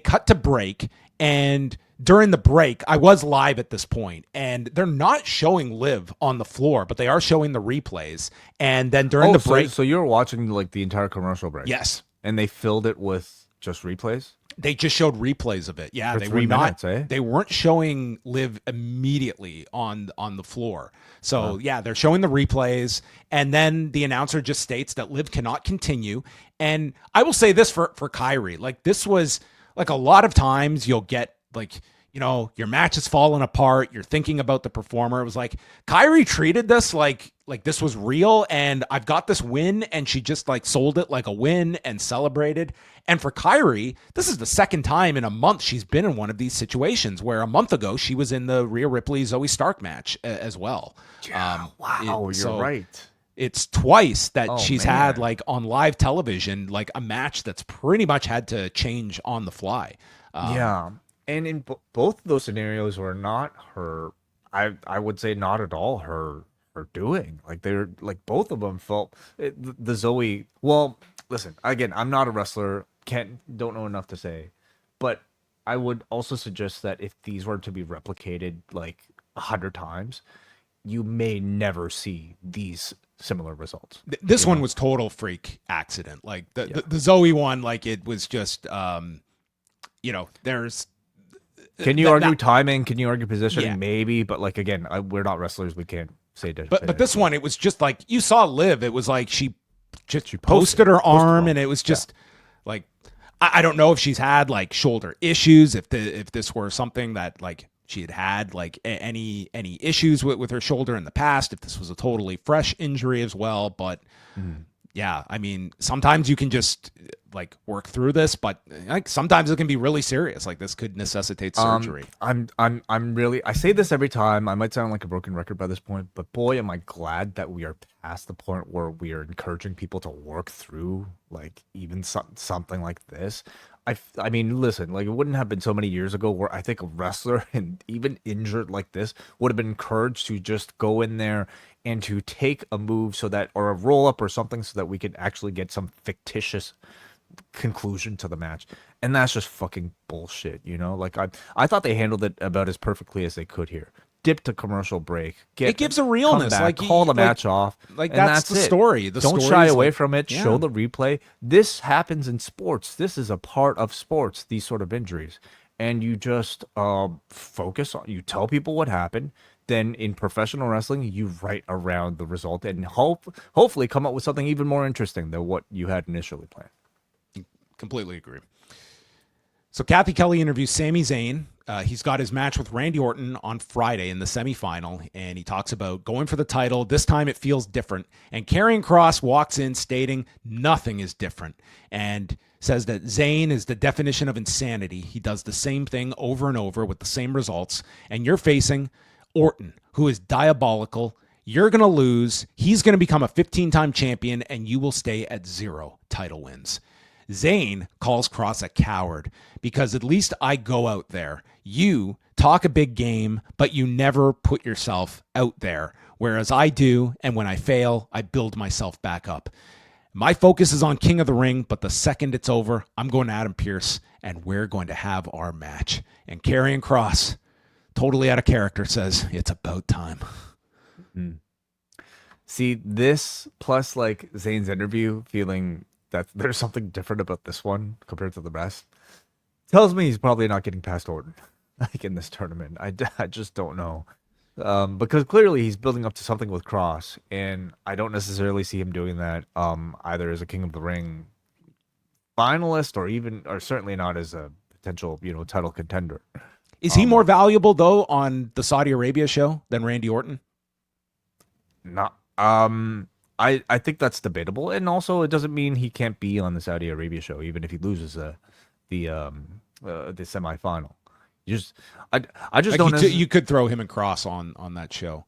cut to break, and during the break, I was live at this point, and they're not showing Liv on the floor, but they are showing the replays. And then during the break, so you're watching like the entire commercial break? Yes, and they filled it with just replays. They just showed replays of it. Yeah, they were not. They weren't showing Liv immediately on the floor. So they're showing the replays, and then the announcer just states that Liv cannot continue. And I will say this for Kairi, like this was like a lot of times you'll get like, your match is falling apart. You're thinking about the performer. It was like Kairi treated this like this was real, and I've got this win, and she just like sold it like a win and celebrated. And for Kairi, this is the second time in a month she's been in one of these situations, where a month ago she was in the Rhea Ripley Zoe Stark match as well. Yeah, wow, you're right. It's twice that she's had like on live television, like a match that's pretty much had to change on the fly. And in both of those scenarios were not her, I would say not at all her doing. Like they're like both of them felt the Zoe. Well, listen, again, I'm not a wrestler, don't know enough to say, but I would also suggest that if these were to be replicated like 100 times, you may never see these similar results. This one was total freak accident. Like the Zoe one, like it was just, there's. Can you argue timing? Can you argue positioning? Yeah. Maybe, but like again, we're not wrestlers. We can't say that. But this one, it was just like you saw Liv. It was like she posted her arm, and it was just like I don't know if she's had like shoulder issues. If this were something that like she had like any issues with her shoulder in the past. If this was a totally fresh injury as well, but yeah, I mean, sometimes you can just like work through this, but like sometimes it can be really serious. Like this could necessitate surgery. I'm really, I say this every time. I might sound like a broken record by this point, but boy, am I glad that we are past the point where we are encouraging people to work through like even something like this. I mean, listen, like it wouldn't have been so many years ago where I think a wrestler and even injured like this would have been encouraged to just go in there and to take a move so that, or a roll up or something so that we could actually get some fictitious conclusion to the match. And that's just fucking bullshit, you know? Like I thought they handled it about as perfectly as they could here. Dip to commercial break. It gives a realness. Back, like call the match off. Like that's the story. Don't shy away from it. Yeah. Show the replay. This happens in sports. This is a part of sports, these sort of injuries. And you just focus on, you tell people what happened. Then in professional wrestling, you write around the result and hopefully come up with something even more interesting than what you had initially planned. Completely agree. So Kathy Kelly interviews Sami Zayn. He's got his match with Randy Orton on Friday in the semifinal, and he talks about going for the title. This time it feels different. And Karrion Kross walks in stating nothing is different and says that Zayn is the definition of insanity. He does the same thing over and over with the same results. And you're facing Orton, who is diabolical. You're going to lose. He's going to become a 15-time champion, and you will stay at 0 title wins. Zayn calls Kross a coward because at least I go out there. You talk a big game, but you never put yourself out there, whereas I do, and when I fail, I build myself back up. My focus is on King of the Ring, but the second it's over, I'm going to Adam Pearce, and we're going to have our match. And Karrion Kross, totally out of character, says, it's about time. Mm. See, this plus like Zayn's interview feeling that there's something different about this one compared to the rest tells me he's probably not getting past Orton like in this tournament. I just don't know. Because clearly he's building up to something with Kross, and I don't necessarily see him doing that either as a King of the Ring finalist or certainly not as a potential, title contender. Is he more valuable though on the Saudi Arabia show than Randy Orton? Not. I think that's debatable, and also it doesn't mean he can't be on the Saudi Arabia show even if he loses the semifinal. I just don't. You could throw him and Kross on that show.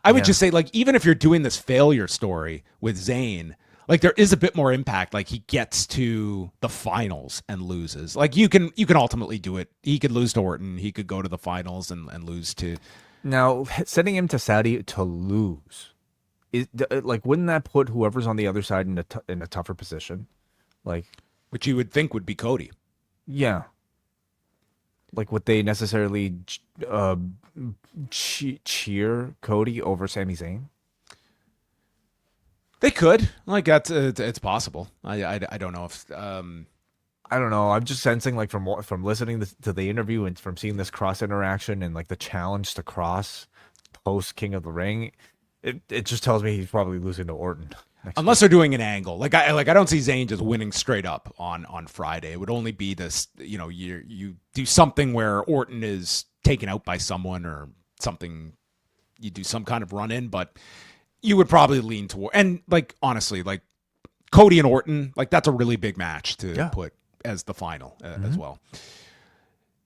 I would just say, like, even if you're doing this failure story with Zayn, like there is a bit more impact. Like he gets to the finals and loses. Like you can ultimately do it. He could lose to Orton. He could go to the finals and lose to. Now sending him to Saudi to lose. Wouldn't that put whoever's on the other side in a tougher position? Like, which you would think would be Cody. Yeah. Like, would they necessarily cheer Cody over Sami Zayn? They could. Like that's it's possible. I don't know if. I don't know. I'm just sensing like from listening to the interview and from seeing this Kross interaction and like the challenge to Kross post King of the Ring. It just tells me he's probably losing to Orton. Unless they're doing an angle. Like I don't see Zayn just winning straight up on Friday. It would only be this, you do something where Orton is taken out by someone or something. You do some kind of run in, but you would probably lean toward. And like honestly, like Cody and Orton, like that's a really big match to put as the final as well.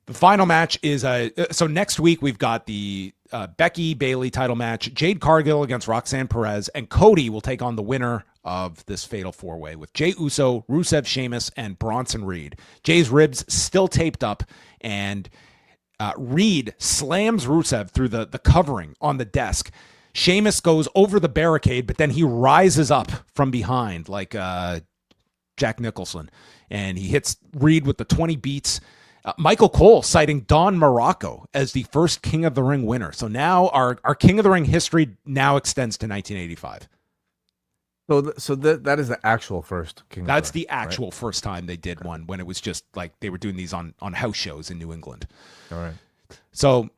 The final match is so next week we've got the Becky Bayley title match, Jade Cargill against Roxanne Perez, and Cody will take on the winner of this fatal four-way with Jey Uso, Rusev, Sheamus, and Bronson Reed. Jay's ribs still taped up, and Reed slams Rusev through the covering on the desk. Sheamus goes over the barricade, but then he rises up from behind like Jack Nicholson, and he hits Reed with the 20 beats. Michael Cole citing Don Morocco as the first King of the Ring winner. So now our King of the Ring history now extends to 1985. So that is the actual first King of the Ring. That's the actual first time they did one, when it was just like they were doing these on house shows in New England. All right. So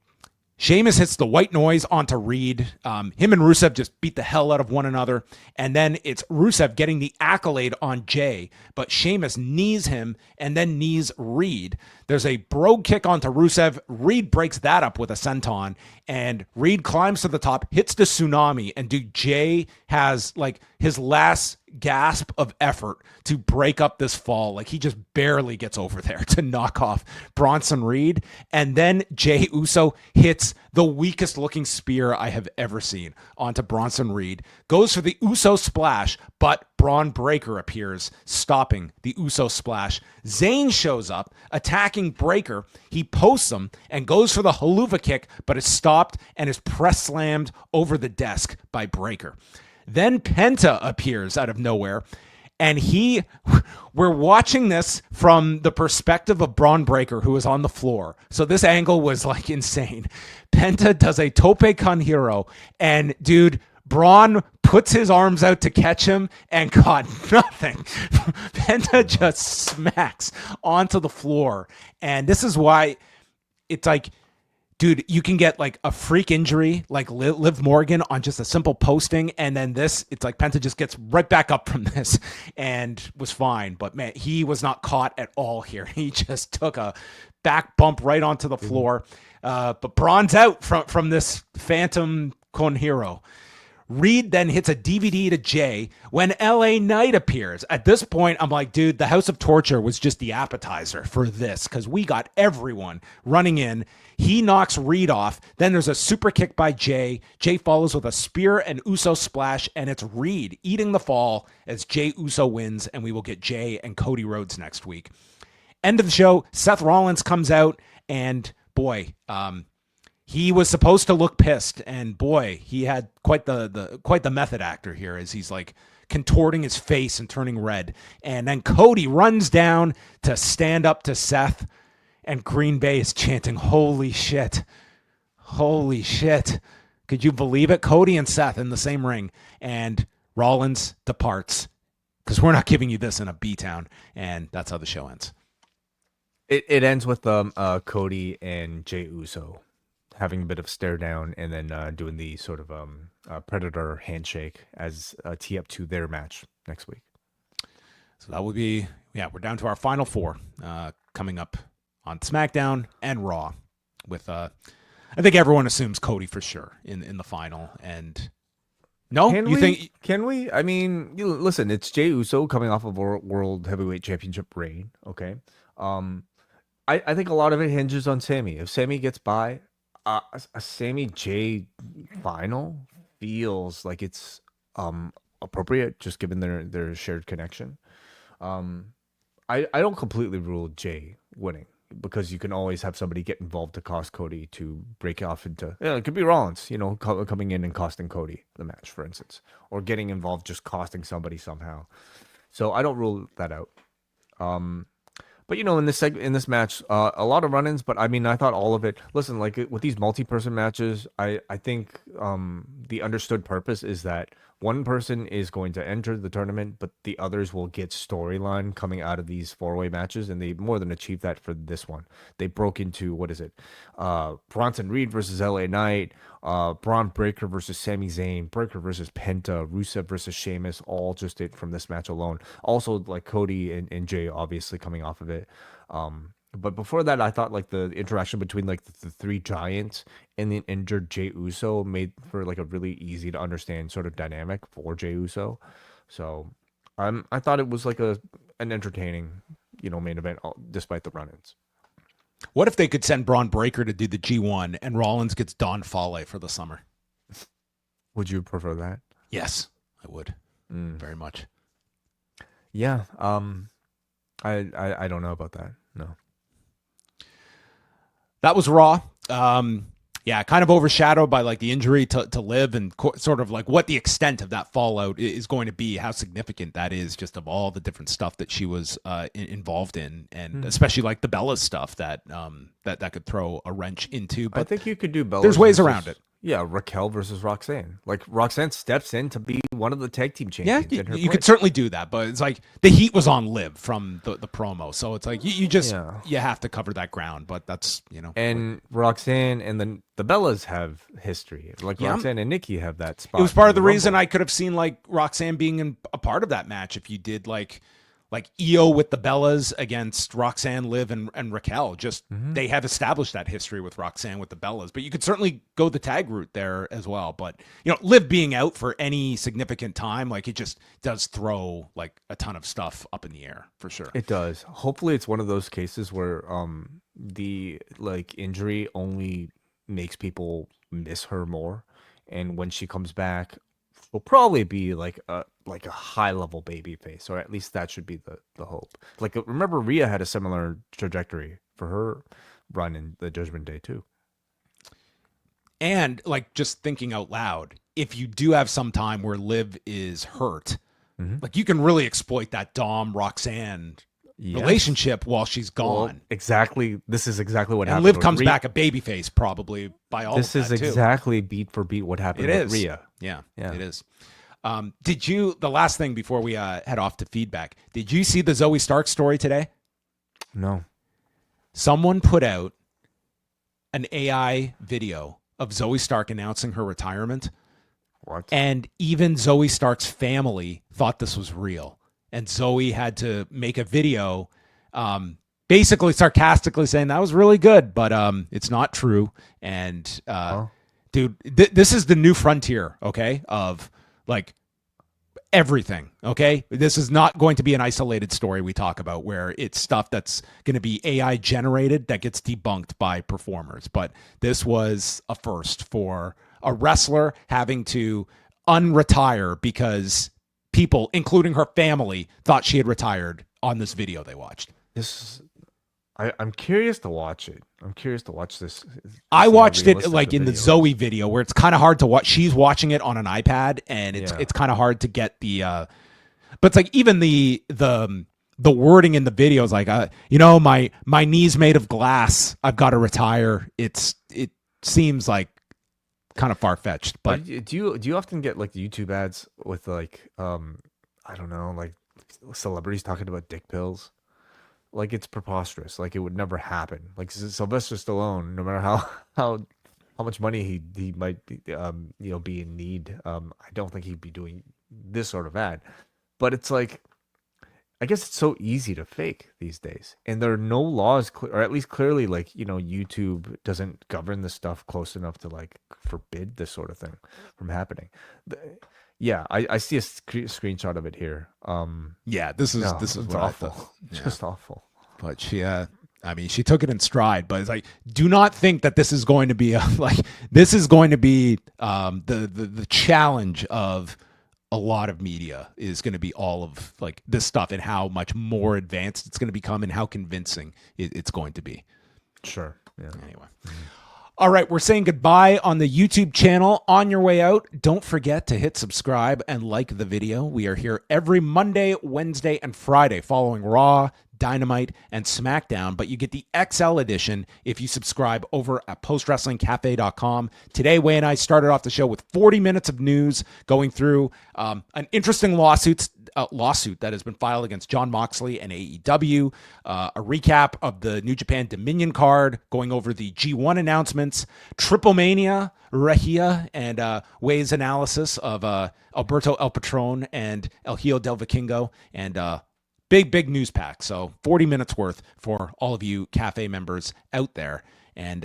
Sheamus hits the white noise onto Reed. Him and Rusev just beat the hell out of one another. And then it's Rusev getting the accolade on Jay, but Sheamus knees him and then knees Reed. There's a brogue kick onto Rusev. Reed breaks that up with a senton, and Reed climbs to the top, hits the tsunami, and Jay has like his last gasp of effort to break up this fall. Like, he just barely gets over there to knock off Bronson Reed. And then Jey Uso hits the weakest looking spear I have ever seen onto Bronson Reed. Goes for the Uso splash, but Braun Breaker appears, stopping the Uso splash. Zayn shows up, attacking Breaker. He posts him and goes for the haluva kick, but is stopped and is press slammed over the desk by Breaker. Then Penta appears out of nowhere, and we're watching this from the perspective of Braun Breaker, who is on the floor. So this angle was like insane. Penta does a tope con hero, and dude, Braun puts his arms out to catch him and caught nothing. Penta just smacks onto the floor. And this is why it's like, dude, you can get like a freak injury like Liv Morgan on just a simple posting, and then this, it's like Penta just gets right back up from this and was fine. But man, he was not caught at all here. He just took a back bump right onto the floor. But Braun's out from this phantom con hero. Reed then hits a DVD to Jey when LA Knight appears. At this point, I'm like, dude, the House of Torture was just the appetizer for this, because we got everyone running in. He knocks Reed off. Then there's a super kick by Jey. Jey follows with a spear and Uso splash, and it's Reed eating the fall as Jey Uso wins, and we will get Jey and Cody Rhodes next week. End of the show, Seth Rollins comes out, and boy, he was supposed to look pissed, and boy, he had quite the method actor here, as he's like contorting his face and turning red. And then Cody runs down to stand up to Seth, and Green Bay is chanting, "Holy shit. Holy shit." Could you believe it? Cody and Seth in the same ring, and Rollins departs, because we're not giving you this in a B-town, and that's how the show ends. It ends with Cody and Jey Uso having a bit of stare down, and then doing the sort of Predator handshake as a tee up to their match next week. So that would be, we're down to our final four coming up on SmackDown and Raw with, I think everyone assumes Cody for sure in the final. And no, can we? I mean, listen, it's Jey Uso coming off of a World Heavyweight Championship reign. Okay. I think a lot of it hinges on Sami. If Sami gets by, a Sami Jey final feels like it's appropriate, just given their shared connection. I don't completely rule Jey winning, because you can always have somebody get involved to cost Cody to break off into, it could be Rollins, coming in and costing Cody the match, for instance, or getting involved just costing somebody somehow. So I don't rule that out. But in this match, a lot of run-ins. But I mean, I thought all of it. Listen, like with these multi-person matches, I think the understood purpose is that one person is going to enter the tournament, but the others will get storyline coming out of these four-way matches, and they more than achieved that for this one. They broke into, Bronson Reed versus LA Knight, Braun Breaker versus Sami Zayn, Breaker versus Penta, Rusev versus Sheamus, all just it from this match alone. Also, like Cody and Jey obviously coming off of it. But before that, I thought like the interaction between like the three giants and the injured Jey Uso made for like a really easy to understand sort of dynamic for Jey Uso. So I thought it was like an entertaining, main event despite the run-ins. What if they could send Braun Breaker to do the G1 and Rollins gets Don Fale for the summer? Would you prefer that? Yes, I would. Very much. Yeah. I don't know about that. No. That was Raw. Kind of overshadowed by like the injury to Liv, and sort of like what the extent of that fallout is going to be, how significant that is, just of all the different stuff that she was involved in, and especially like the Bella stuff that could throw a wrench into. But I think you could do Bella. There's ways around it. Yeah, Raquel versus Roxanne. Like Roxanne steps in to be one of the tag team champions. Yeah, you could certainly do that, but it's like the heat was on Liv from the promo, so it's like you have to cover that ground. But that's And Roxanne and the Bellas have history. Like Roxanne and Nikki have that spot. It was part of the reason I could have seen like Roxanne being a part of that match if you did like like Io with the Bellas against Roxanne, Liv, and Raquel. Just they have established that history with Roxanne with the Bellas. But you could certainly go the tag route there as well. But Liv being out for any significant time, like it just does throw like a ton of stuff up in the air for sure. It does. Hopefully, it's one of those cases where the like injury only makes people miss her more, and when she comes back, will probably be like a high level baby face, or at least that should be the hope. Like, remember Rhea had a similar trajectory for her run in the Judgment Day too. And like just thinking out loud, if you do have some time where Liv is hurt, like you can really exploit that Dom Roxanne relationship while she's gone. Well, exactly. This is exactly what and happened. Liv comes back a babyface probably by all. This is exactly beat for beat what happened with Rhea. Yeah, it is. Did you, the last thing before we head off to feedback, did you see the Zoe Stark story today? No. Someone put out an AI video of Zoe Stark announcing her retirement. What? And even Zoe Stark's family thought this was real. And Zoe had to make a video basically sarcastically saying that was really good, but it's not true. And dude, this is the new frontier, okay, of like everything, okay? This is not going to be an isolated story we talk about where it's stuff that's going to be AI generated that gets debunked by performers. But this was a first for a wrestler having to unretire because people, including her family, thought she had retired on this video they watched. I'm curious to watch it. I'm curious to watch this. I watched it like in the Zoe video where it's kind of hard to watch. She's watching it on an iPad and it's kind of hard to get the but it's like even the wording in the video is like my knee's made of glass. I've got to retire. It seems like kind of far-fetched. But do you often get like the YouTube ads with like I don't know, like celebrities talking about dick pills? Like, it's preposterous. Like, it would never happen. Like, Sylvester Stallone, no matter how much money he might be, be in need, I don't think he'd be doing this sort of ad. But it's like, I guess it's so easy to fake these days, and there are no laws, or at least clearly, like YouTube doesn't govern the stuff close enough to like forbid this sort of thing from happening. Yeah, I see a screenshot of it here. This is awful. Just awful. But she took it in stride. But it's like, do not think that this is going to be this is going to be the challenge of a lot of media is going to be all of like this stuff and how much more advanced it's going to become and how convincing it's going to be. Sure. Yeah. Anyway. All right, we're saying goodbye on the YouTube channel. On your way out, don't forget to hit subscribe and like the video. We are here every Monday, Wednesday, and Friday following Raw, Dynamite, and SmackDown, but you get the XL edition if you subscribe over at postwrestlingcafe.com. Today, Wai and I started off the show with 40 minutes of news going through an interesting lawsuit that has been filed against Jon Moxley and AEW, a recap of the New Japan Dominion card, going over the G1 announcements, TripleMania Regia, and Wai's analysis of Alberto El Patron and El Hijo del Vikingo, and big news pack. So 40 minutes worth for all of you Cafe members out there. And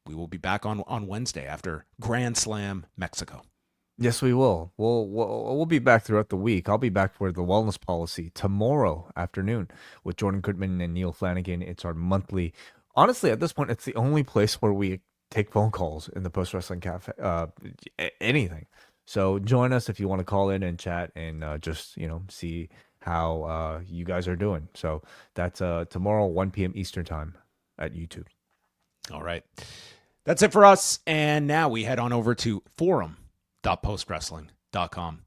we will be back on Wednesday after Grand Slam Mexico. Yes, we will. We'll be back throughout the week. I'll be back for the Wellness Policy tomorrow afternoon with Jordan Goodman and Neil Flanagan. It's our monthly. Honestly, at this point, it's the only place where we take phone calls in the Post Wrestling Cafe. Anything. So join us if you want to call in and chat and just see how you guys are doing. So that's tomorrow, 1 p.m. Eastern time at YouTube. All right. That's it for us. And now we head on over to forum.postwrestling.com.